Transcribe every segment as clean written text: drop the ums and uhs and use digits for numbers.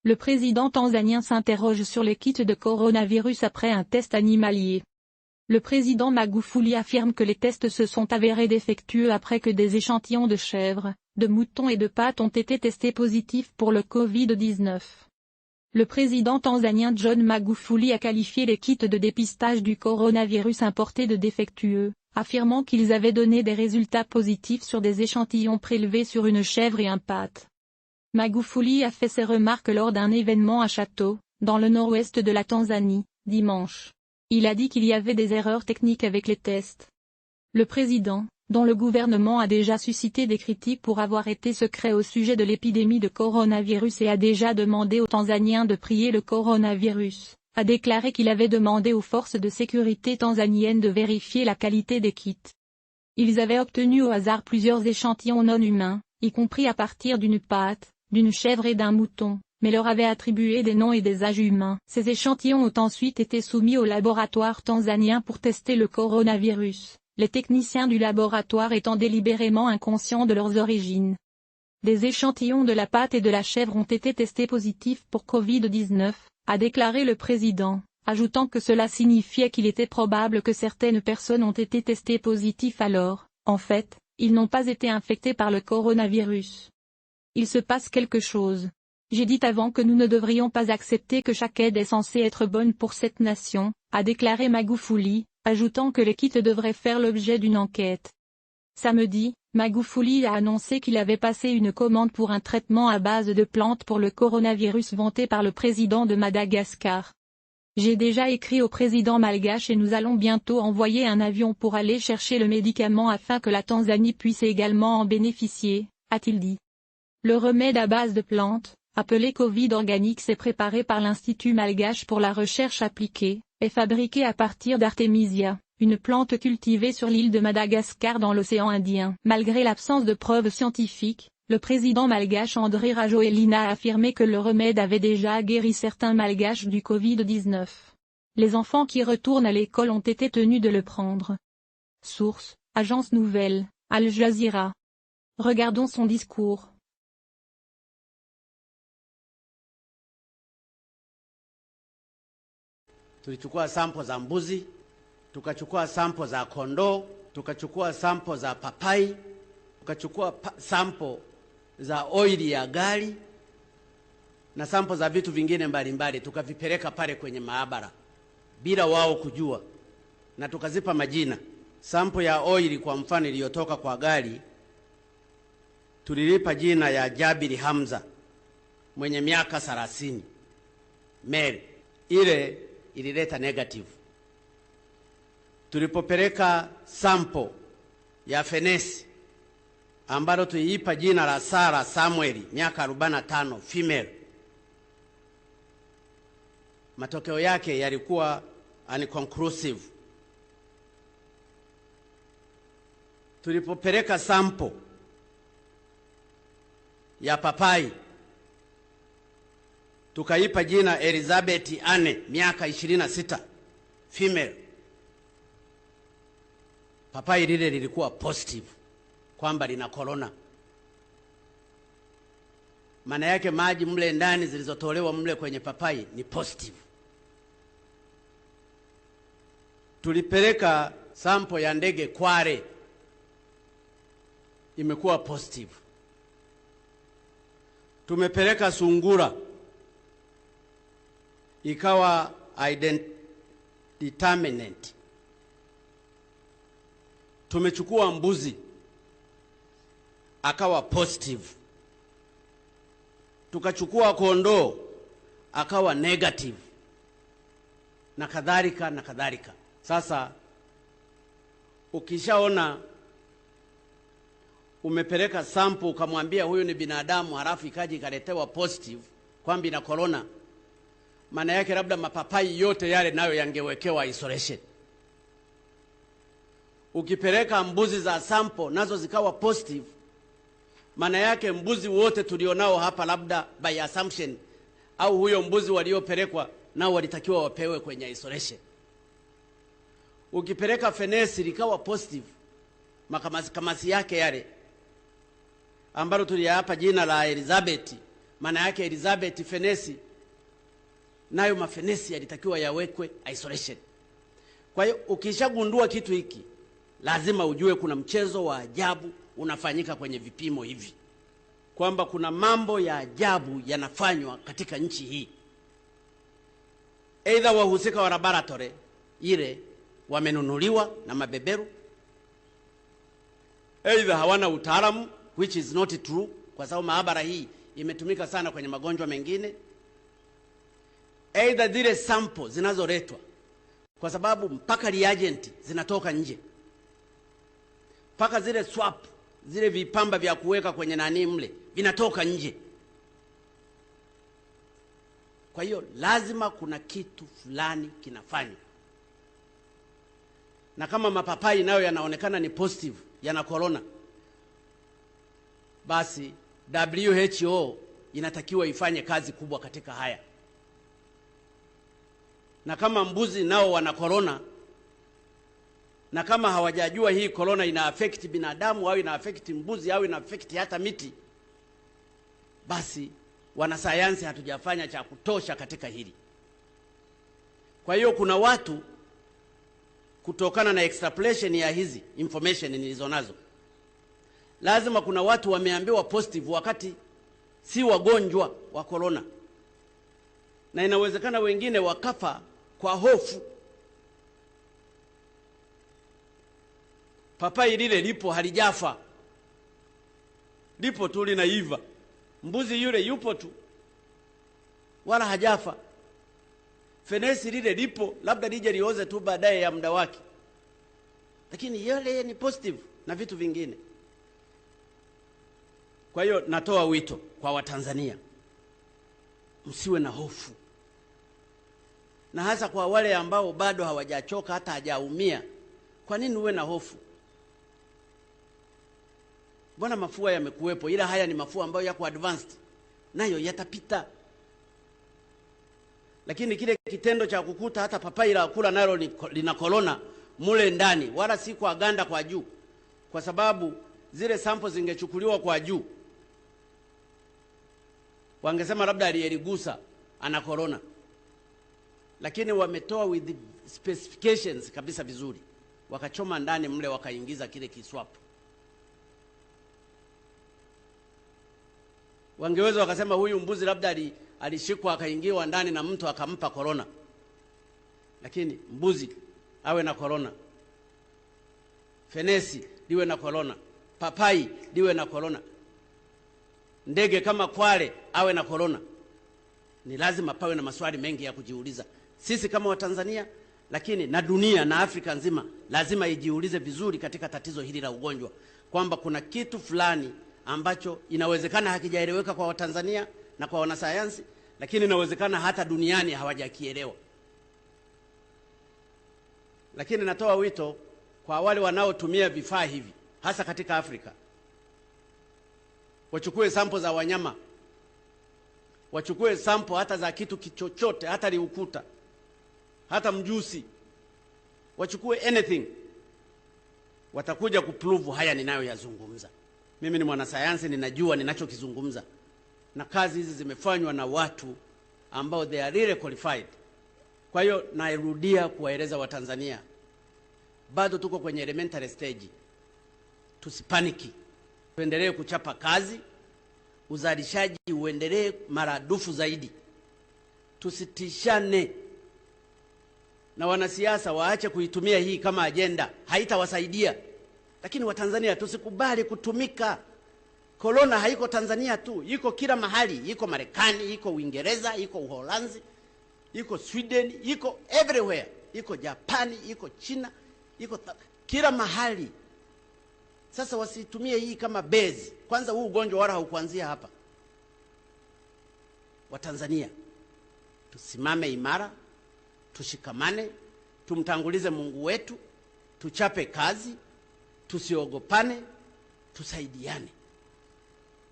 Le président tanzanien s'interroge sur les kits de coronavirus après un test animalier. Le président Magufuli affirme que les tests se sont avérés défectueux après que des échantillons de chèvres, de moutons et de pattes ont été testés positifs pour le Covid-19. Le président tanzanien John Magufuli a qualifié les kits de dépistage du coronavirus importés de défectueux, affirmant qu'ils avaient donné des résultats positifs sur des échantillons prélevés sur une chèvre et un patte. Magufuli a fait ces remarques lors d'un événement à Chato, dans le nord-ouest de la Tanzanie, dimanche. Il a dit qu'il y avait des erreurs techniques avec les tests. Le président, dont le gouvernement a déjà suscité des critiques pour avoir été secret au sujet de l'épidémie de coronavirus et a déjà demandé aux Tanzaniens de prier le coronavirus, a déclaré qu'il avait demandé aux forces de sécurité tanzaniennes de vérifier la qualité des kits. Ils avaient obtenu au hasard plusieurs échantillons non humains, y compris à partir d'une patte, d'une chèvre et d'un mouton, mais leur avaient attribué des noms et des âges humains. Ces échantillons ont ensuite été soumis au laboratoire tanzanien pour tester le coronavirus, les techniciens du laboratoire étant délibérément inconscients de leurs origines. Des échantillons de la patte et de la chèvre ont été testés positifs pour Covid-19, a déclaré le président, ajoutant que cela signifiait qu'il était probable que certaines personnes ont été testées positives alors, en fait, ils n'ont pas été infectés par le coronavirus. Il se passe quelque chose. J'ai dit avant que nous ne devrions pas accepter que chaque aide est censée être bonne pour cette nation, a déclaré Magufuli, ajoutant que les kits devraient faire l'objet d'une enquête. Samedi, Magufuli a annoncé qu'il avait passé une commande pour un traitement à base de plantes pour le coronavirus vanté par le président de Madagascar. J'ai déjà écrit au président malgache et nous allons bientôt envoyer un avion pour aller chercher le médicament afin que la Tanzanie puisse également en bénéficier, a-t-il dit. Le remède à base de plantes, appelé Covid organique, c'est préparé par l'Institut malgache pour la recherche appliquée, est fabriqué à partir d'Artemisia, une plante cultivée sur l'île de Madagascar dans l'océan Indien. Malgré l'absence de preuves scientifiques, le président malgache Andry Rajoelina a affirmé que le remède avait déjà guéri certains malgaches du Covid-19. Les enfants qui retournent à l'école ont été tenus de le prendre. Source, Agence Nouvelle, Al Jazeera. Regardons son discours. Tulichukua sample za mbuzi, tukachukua sample za kondoo, tukachukua sample za papai, tukachukua sample za oili ya gari na sample za vitu vingine mbalimbali, tukavipeleka pale kwenye maabara bila wao kujua, na tukazipa majina. Sample ya oili kwa mfano iliyotoka kwa gari tulilipa jina ya Jabiri Hamza mwenye miaka 30, male. Ile ilileta negative. Tulipopeleka sample ya fenesi ambalo tuiipa jina la Sara Samuel miaka 45, female, matokeo yake yalikuwa unconclusive. Tulipopeleka sample ya papai tukaipa jina Elizabeth Anne miaka 26, female, papai lile lilikuwa positive kwamba lina corona. Maana yake maji mle ndani zilizotolewa mle kwenye papai ni positive. Tulipeleka sample ya ndege Kware, imekuwa positive. Tumepeleka sungura, ikawa determinant. Tumechukua mbuzi, akawa positive. Tukachukua kondoo, akawa negative, na kadhalika na kadhalika. Sasa ukishaona umepeleka sample ukamwambia huyu ni binadamu, halafu ikaji ikaletewa positive kwamba ina corona, maana yake labda mapapai yote yale nayo yangewekewa isolation. Ukipeleka mbuzi za sample nazo zikawa positive, maana yake mbuzi wote tulionao hapa labda by assumption, au huyo mbuzi waliopelekwa nao walitakiwa wapewe kwenye isolation. Ukipeleka fenesi likawa positive, makamasi yake yale ambalo tuliyapa jina la Elizabeth, maana yake Elizabeth fenesi, nayo mafenesi yalitakiwa yawekwe isolation. Kwa hiyo ukishagundua kitu hiki, lazima ujue kuna mchezo wa ajabu unafanyika kwenye vipimo hivi, kwamba kuna mambo ya ajabu yanafanywa katika nchi hii. Aidha wahusika wa laboratory ile wamenunuliwa na mabeberu, aidha hawana utaalamu, which is not true, kwa sababu maabara hii imetumika sana kwenye magonjwa mengine. Aidha zile sample zinazoletwa, kwa sababu mpaka reagent zinatoka nje, mpaka zile swap, zile vipamba vya kuweka kwenye nani mle vinatoka nje. Kwa hiyo lazima kuna kitu fulani kinafanywa. Na kama mapapai nayo yanaonekana ni positive, yana corona, basi WHO inatakiwa ifanye kazi kubwa katika haya. Na kama mbuzi nao wana corona, na kama hawajajua hii corona ina affect binadamu au ina affect mbuzi au ina affect hata miti, basi wanasayansi hatujafanya cha kutosha katika hili. Kwa hiyo kuna watu, kutokana na extrapolation ya hizi information nilizonazo, lazima kuna watu wameambiwa positive wakati si wagonjwa wa corona, na inawezekana wengine wakafa kwa hofu. Papai lile lipo halijafa, lipo tu linaiva. Mbuzi yule yupo tu wala hajafa. Fenesi lile lipo, labda lije lioze tu baadaye ya muda wake, lakini yale ni positive na vitu vingine. Kwa hiyo natoa wito kwa Watanzania, msiwe na hofu, na hasa kwa wale ambao bado hawajachoka hata hajaumia. Kwa nini uwe na hofu? Mbona mafua yamekuwepo, ila haya ni mafua ambayo yako advanced, nayo yatapita. Lakini kile kitendo cha kukuta hata papai la kula nalo lina corona mule ndani, wala si kwa ganda kwa juu, kwa sababu zile sample zingechukuliwa kwa juu, wangesema labda aliyeligusa ana corona, lakini wametoa with specifications kabisa vizuri, wakachoma ndani mle, wakaingiza kile kiswapu. Wangeweza wakasema huyu mbuzi labda alishikwa akaingiwa ndani na mtu akampa corona, lakini mbuzi awe na corona, fenesi liwe na corona, papai liwe na corona, ndege kama kwale awe na corona. Ni lazima pawe na maswali mengi ya kujiuliza sisi kama Watanzania, lakini na dunia na Afrika nzima lazima ijiulize vizuri katika tatizo hili la ugonjwa, kwamba kuna kitu fulani ambacho inawezekana hakijaeleweka kwa Watanzania na kwa wanasayansi, lakini inawezekana hata duniani hawajakielewa. Lakini natoa wito kwa wale wanaotumia vifaa hivi, hasa katika Afrika, wachukue sample za wanyama, wachukue sample hata za kitu kichochote, hata liukuta, hata mjusi, wachukue anything, watakuja kuprove haya ninayoyazungumza. Mimi ni mwanasayansi, ninajua ninachokizungumza, na kazi hizi zimefanywa na watu ambao they are really qualified. Kwa hiyo nairudia kuwaeleza Watanzania, bado tuko kwenye elementary stage, tusipaniki, tuendelee kuchapa kazi, uzalishaji uendelee maradufu zaidi, tusitishane, na wanasiasa waache kuitumia hii kama agenda, haitawasaidia. Lakini Watanzania tusikubali kutumika. Corona haiko Tanzania tu, iko kila mahali, iko Marekani, iko Uingereza, iko Uholanzi, iko Sweden, iko everywhere, iko Japani, iko China, iko kila mahali. Sasa wasitumie hii kama base. Kwanza huu ugonjwa wala haukuanzia hapa. Watanzania tusimame imara, tushikamane, tumtangulize Mungu wetu, tuchape kazi, tusiogopane, tusaidiane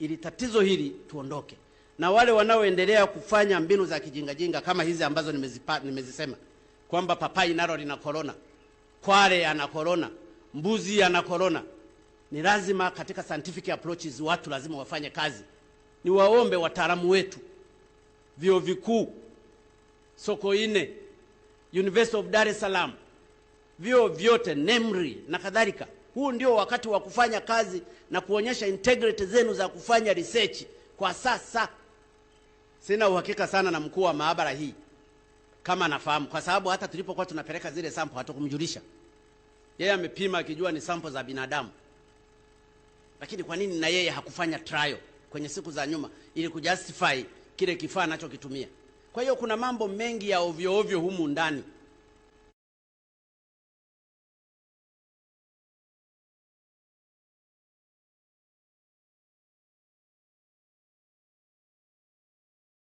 ili tatizo hili tuondoke. Na wale wanaoendelea kufanya mbinu za kijingajinga kama hizi ambazo nimezisema, kwamba papai nalo lina corona, kwale ana corona, mbuzi ana corona, ni lazima katika scientific approaches watu lazima wafanye kazi ni waombe wataalamu wetu, vyuo vikuu, Sokoine, University of Dar es Salaam, vyuo vyote, NEMRI na kadhalika. Huu ndio wakati wa kufanya kazi na kuonyesha integrity zenu za kufanya research. Kwa sasa sina uhakika sana na mkuu wa maabara hii kama nafahamu, kwa sababu hata tulipokuwa tunapeleka zile sample hatakumjulisha. Yeye amepima akijua ni sample za binadamu. Lakini kwa nini na yeye hakufanya trial kwenye siku za nyuma ili kujustify kile kifaa anachokitumia? Kwa hiyo kuna mambo mengi ya ovyo ovyo humu ndani.